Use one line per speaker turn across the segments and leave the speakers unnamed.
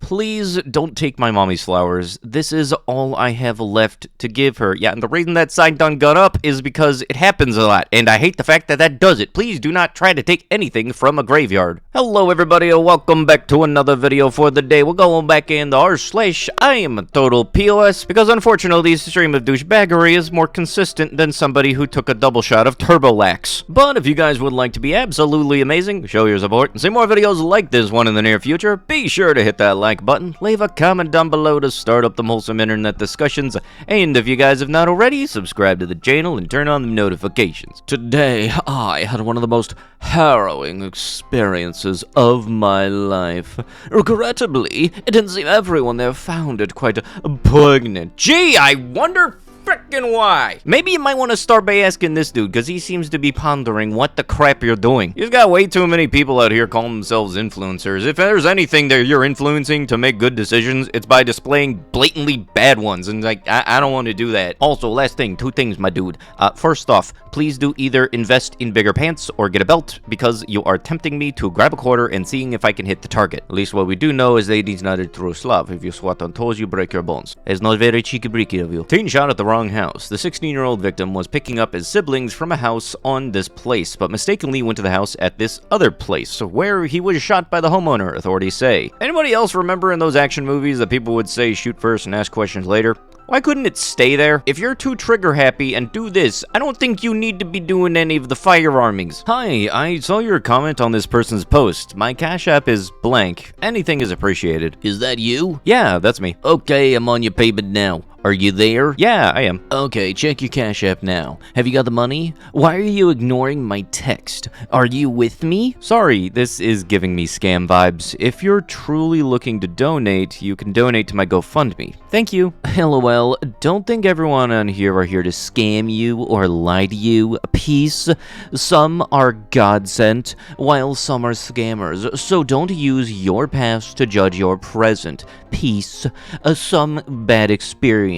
Please don't take my mommy's flowers. This is all I have left to give her. Yeah, and the reason that sign done got up is because it happens a lot, and I hate the fact that that does it. Please do not try to take anything from a graveyard. Hello, everybody, and welcome back to another video for the day. We're going back in the r/iamatotalPOS because unfortunately, this stream of douchebaggery is more consistent than somebody who took a double shot of Turbolax. But if you guys would like to be absolutely amazing, show your support, and see more videos like this one in the near future, be sure to hit that like button, leave a comment down below to start up the wholesome internet discussions, and if you guys have not already, subscribe to the channel and turn on the notifications. Today, I had one of the most harrowing experiences of my life. Regrettably, it didn't seem everyone there found it quite poignant. Gee, I wonder frickin' why. Maybe you might want to start by asking this dude, because he seems to be pondering what the crap you're doing. You've got way too many people out here calling themselves influencers. If there's anything that you're influencing to make good decisions, it's by displaying blatantly bad ones, and like, I don't want to do that. Also, last thing, two things, my dude. First off, please do either invest in bigger pants or get a belt, because you are tempting me to grab a quarter and seeing if I can hit the target. At least what we do know is that he's not a true Slav. If you swat on toes, you break your bones. It's not very cheeky-breeky of you. Teen shot at the wrong house. The 16-year-old victim was picking up his siblings from a house on this place, but mistakenly went to the house at this other place, where he was shot by the homeowner, authorities say. Anybody else remember in those action movies that people would say shoot first and ask questions later? Why couldn't it stay there? If you're too trigger happy and do this, I don't think you need to be doing any of the firearmings. Hi, I saw your comment on this person's post. My Cash App is blank. Anything is appreciated. Is that you? Yeah, that's me. Okay, I'm on your payment now. Are you there? Yeah, I am. Okay, check your Cash App now. Have you got the money? Why are you ignoring my text? Are you with me? Sorry, this is giving me scam vibes. If you're truly looking to donate, you can donate to my GoFundMe. Thank you. LOL, don't think everyone on here are here to scam you or lie to you. Peace. Some are God-sent, while some are scammers. So don't use your past to judge your present. Peace. Some bad experiences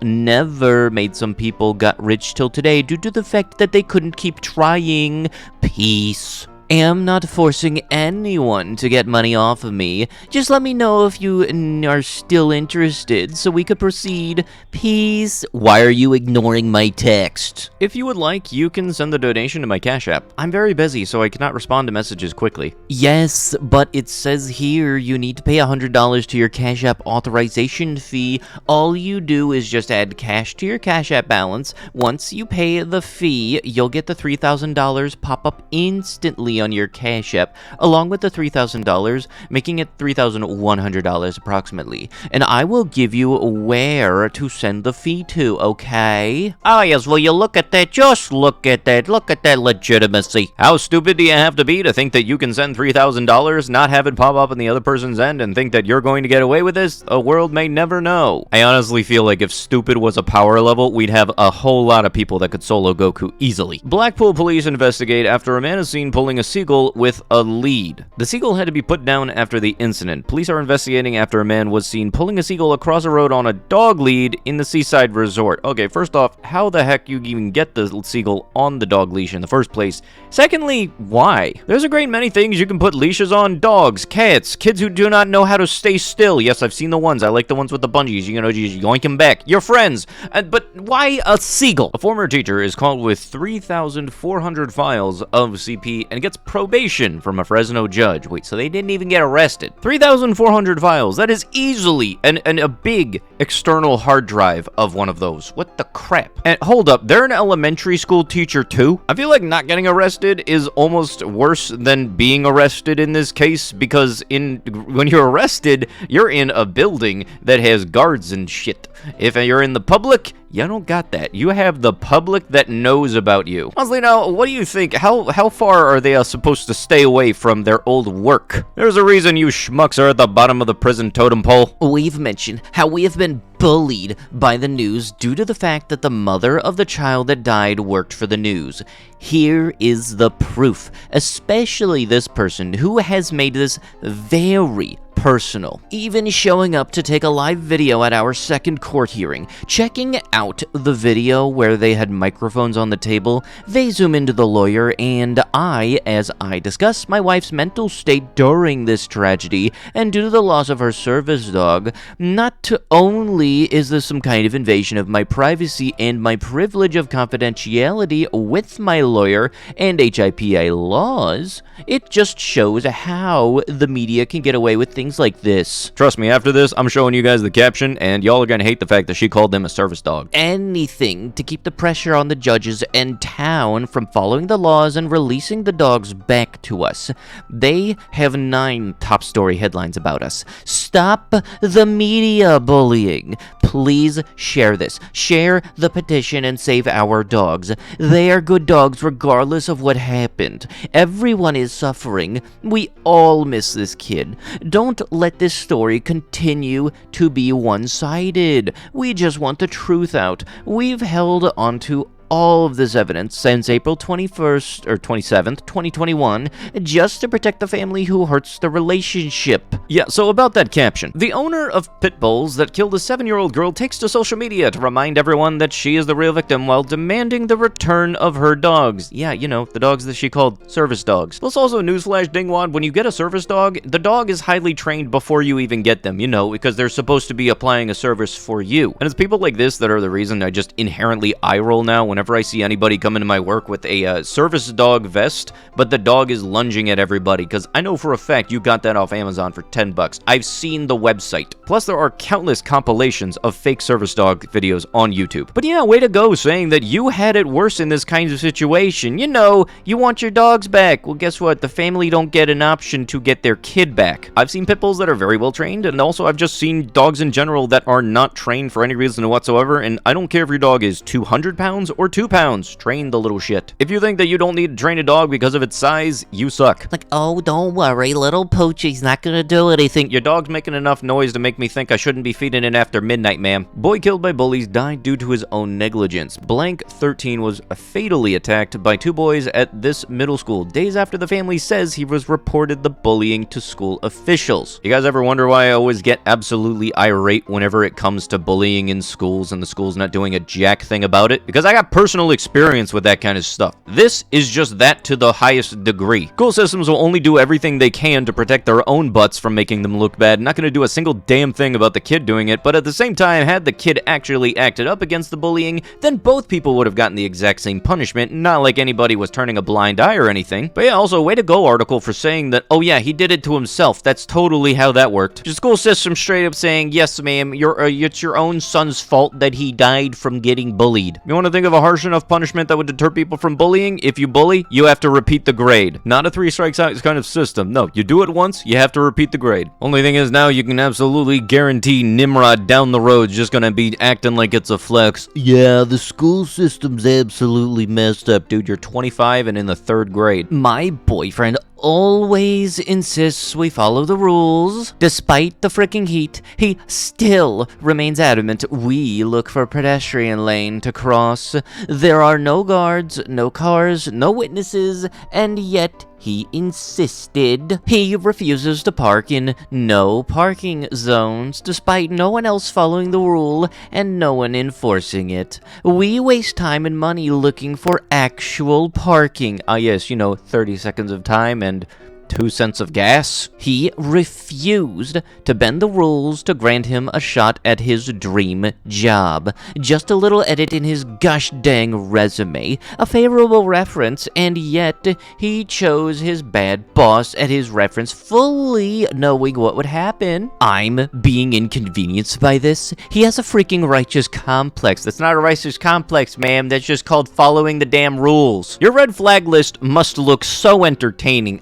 never made some people got rich till today due to the fact that they couldn't keep trying. Peace. Am not forcing anyone to get money off of me. Just let me know if you are still interested so we could proceed. Peace. Why are you ignoring my text? If you would like, you can send the donation to my Cash App. I'm very busy, so I cannot respond to messages quickly. Yes, but it says here you need to pay $100 to your Cash App authorization fee. All you do is just add cash to your Cash App balance. Once you pay the fee, you'll get the $3,000 pop up instantly on your Cash App, along with the $3,000, making it $3,100 approximately. And I will give you where to send the fee to, okay? Ah, yes, will you look at that? Just look at that. Look at that legitimacy. How stupid do you have to be to think that you can send $3,000, not have it pop up on the other person's end, and think that you're going to get away with this? The world may never know. I honestly feel like if stupid was a power level, we'd have a whole lot of people that could solo Goku easily. Blackpool police investigate after a man is seen pulling a seagull with a lead. The seagull had to be put down after the incident. Police are investigating after a man was seen pulling a seagull across a road on a dog lead in the seaside resort. Okay, first off, how the heck you even get the seagull on the dog leash in the first place? Secondly, why? There's a great many things you can put leashes on. Dogs, cats, kids who do not know how to stay still. Yes, I've seen the ones. I like the ones with the bungees. You know, just yoink them back. Your friends. But why a seagull? A former teacher is called with 3,400 files of CP and gets probation from a Fresno judge. Wait, so they didn't even get arrested. 3,400 files. That is easily a big external hard drive of one of those. What the crap? And hold up, they're an elementary school teacher too? I feel like not getting arrested is almost worse than being arrested in this case, because when you're arrested, you're in a building that has guards and shit. If you're in the public, you don't got that. You have the public that knows about you. Honestly, now, what do you think? How far are they supposed to stay away from their old work? There's a reason you schmucks are at the bottom of the prison totem pole. We've mentioned how we have been bullied by the news due to the fact that the mother of the child that died worked for the news. Here is the proof, especially this person who has made this very personal, even showing up to take a live video at our second court hearing. Checking out the video where they had microphones on the table, they zoom into the lawyer, and as I discuss my wife's mental state during this tragedy, and due to the loss of her service dog, not only is this some kind of invasion of my privacy and my privilege of confidentiality with my lawyer and HIPAA laws, it just shows how the media can get away with things like this. Trust me, after this, I'm showing you guys the caption, and y'all are gonna hate the fact that she called them a service dog. Anything to keep the pressure on the judges and town from following the laws and releasing the dogs back to us. They have 9 top story headlines about us. Stop the media bullying. Please share this. Share the petition and save our dogs. They are good dogs regardless of what happened. Everyone is suffering. We all miss this kid. Don't let this story continue to be one-sided. We just want the truth out. We've held onto all of this evidence since April 21st or 27th, 2021, just to protect the family who hurts the relationship. Yeah, so about that caption. The owner of pit bulls that killed a 7-year-old girl takes to social media to remind everyone that she is the real victim while demanding the return of her dogs. Yeah, you know, the dogs that she called service dogs. Plus also, newsflash dingwad, when you get a service dog, the dog is highly trained before you even get them, you know, because they're supposed to be applying a service for you. And it's people like this that are the reason I just inherently eye roll now whenever I see anybody come into my work with a service dog vest, but the dog is lunging at everybody, because I know for a fact you got that off Amazon for $10. I've seen the website. Plus, there are countless compilations of fake service dog videos on YouTube. But yeah, way to go saying that you had it worse in this kind of situation. You know, you want your dogs back. Well, guess what? The family don't get an option to get their kid back. I've seen pit bulls that are very well trained, and also I've just seen dogs in general that are not trained for any reason whatsoever, and I don't care if your dog is 200 pounds or 2 pounds. Train the little shit. If you think that you don't need to train a dog because of its size, you suck. Like, oh, don't worry, little Poochie's not gonna do anything. Your dog's making enough noise to make me think I shouldn't be feeding it after midnight, ma'am. Boy killed by bullies died due to his own negligence. Blank 13 was fatally attacked by 2 boys at this middle school days after the family says he was reported the bullying to school officials. You guys ever wonder why I always get absolutely irate whenever it comes to bullying in schools and the school's not doing a jack thing about it? Because I got personal experience with that kind of stuff. This is just that to the highest degree. School systems will only do everything they can to protect their own butts from making them look bad. Not gonna do a single damn thing about the kid doing it, but at the same time, had the kid actually acted up against the bullying, then both people would have gotten the exact same punishment, not like anybody was turning a blind eye or anything. But yeah, also, way to go, article, for saying that, oh yeah, he did it to himself. That's totally how that worked. The school system straight up saying, yes ma'am, it's your own son's fault that he died from getting bullied. You want to think of a harsh enough punishment that would deter people from bullying? If you bully, you have to repeat the grade. Not a 3 strikes out kind of system. No, you do it once, you have to repeat the grade. Only thing is, now you can absolutely guarantee Nimrod down the road is just gonna be acting like it's a flex. Yeah, the school system's absolutely messed up, dude. You're 25 and in the 3rd grade. My boyfriend always insists we follow the rules. Despite the freaking heat, he still remains adamant we look for a pedestrian lane to cross. There are no guards, no cars, no witnesses, and yet he insisted. He refuses to park in no parking zones, despite no one else following the rule and no one enforcing it. We waste time and money looking for actual parking. Ah yes, you know, 30 seconds of time and 2 cents of gas. He refused to bend the rules to grant him a shot at his dream job. Just a little edit in his gosh dang resume, a favorable reference, and yet he chose his bad boss at his reference, fully knowing what would happen. I'm being inconvenienced by this. He has a freaking righteous complex. That's not a righteous complex, ma'am. That's just called following the damn rules. Your red flag list must look so entertaining.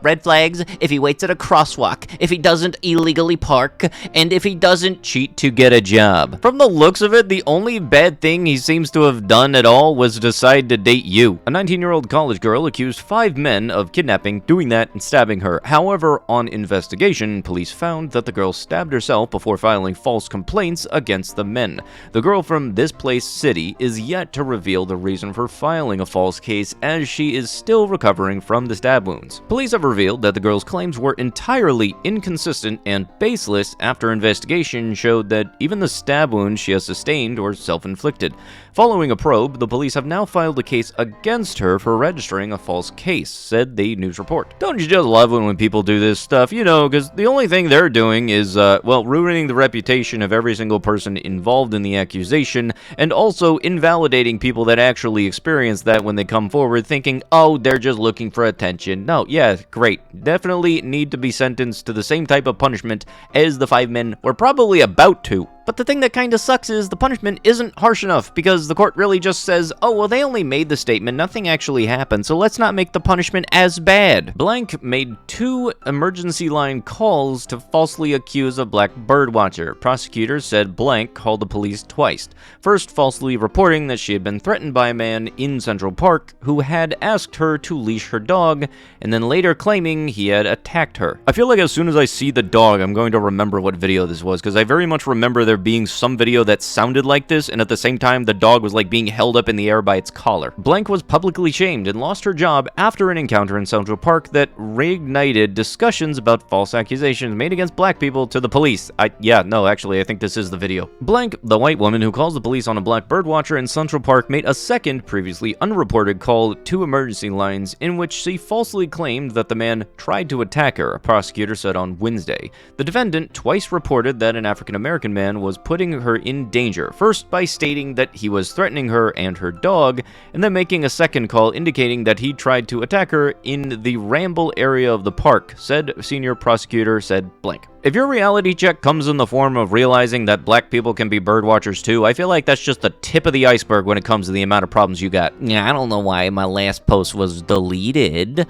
red flags, if he waits at a crosswalk, if he doesn't illegally park, and if he doesn't cheat to get a job. From the looks of it, the only bad thing he seems to have done at all was decide to date you. A 19-year-old college girl accused 5 men of kidnapping, doing that, and stabbing her. However, on investigation, police found that the girl stabbed herself before filing false complaints against the men. The girl from this place city is yet to reveal the reason for filing a false case, as she is still recovering from the stab wounds. Police have revealed that the girl's claims were entirely inconsistent and baseless after investigation showed that even the stab wounds she has sustained were self-inflicted. Following a probe, the police have now filed a case against her for registering a false case, said the news report. Don't you just love when people do this stuff? You know, because the only thing they're doing is, well, ruining the reputation of every single person involved in the accusation, and also invalidating people that actually experience that when they come forward thinking, oh, they're just looking for attention. No, yeah, great. Definitely need to be sentenced to the same type of punishment as the 5 men were probably about to. But the thing that kinda sucks is the punishment isn't harsh enough, because the court really just says, oh, well, they only made the statement, nothing actually happened, so let's not make the punishment as bad. Blank made 2 emergency line calls to falsely accuse a black birdwatcher. Prosecutors said Blank called the police twice. First, falsely reporting that she had been threatened by a man in Central Park who had asked her to leash her dog, and then later claiming he had attacked her. I feel like as soon as I see the dog, I'm going to remember what video this was, because I very much remember there being some video that sounded like this, and at the same time the dog was like being held up in the air by its collar. Blank was publicly shamed and lost her job after an encounter in Central Park that reignited discussions about false accusations made against black people to the police. Actually, I think this is the video. Blank, the white woman who calls the police on a black birdwatcher in Central Park, made a second, previously unreported call to emergency lines in which she falsely claimed that the man tried to attack her, a prosecutor said on Wednesday. The defendant twice reported that an African-American man was putting her in danger, first by stating that he was threatening her and her dog, and then making a second call indicating that he tried to attack her in the Ramble area of the park, said senior prosecutor said Blank. If your reality check comes in the form of realizing that black people can be birdwatchers too, I feel like that's just the tip of the iceberg when it comes to the amount of problems you got. Yeah, I don't know why my last post was deleted.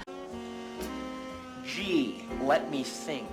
Gee, let me think.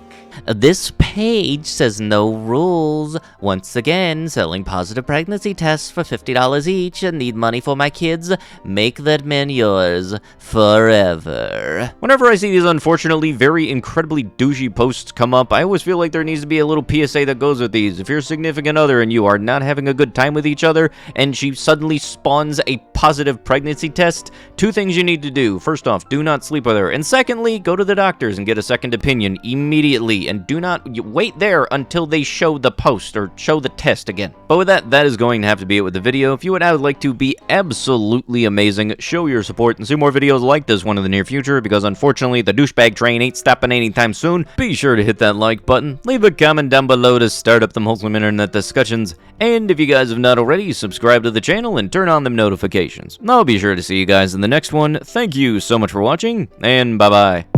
This page says no rules. Once again, selling positive pregnancy tests for $50 each and need money for my kids. Make that man yours forever. Whenever I see these unfortunately very incredibly douchey posts come up, I always feel like there needs to be a little PSA that goes with these. If your significant other and you are not having a good time with each other and she suddenly spawns a positive pregnancy test, 2 things you need to do. First off, do not sleep with her. And secondly, go to the doctors and get a second opinion immediately. And do not wait there until they show the post or show the test again. But with that, that is going to have to be it with the video. If you would like to be absolutely amazing, show your support and see more videos like this one in the near future, because unfortunately the douchebag train ain't stopping anytime soon. Be sure to hit that like button, leave a comment down below to start up them wholesome internet discussions, and if you guys have not already, subscribe to the channel and turn on them notifications. I'll be sure to see you guys in the next one. Thank you so much for watching, and bye-bye.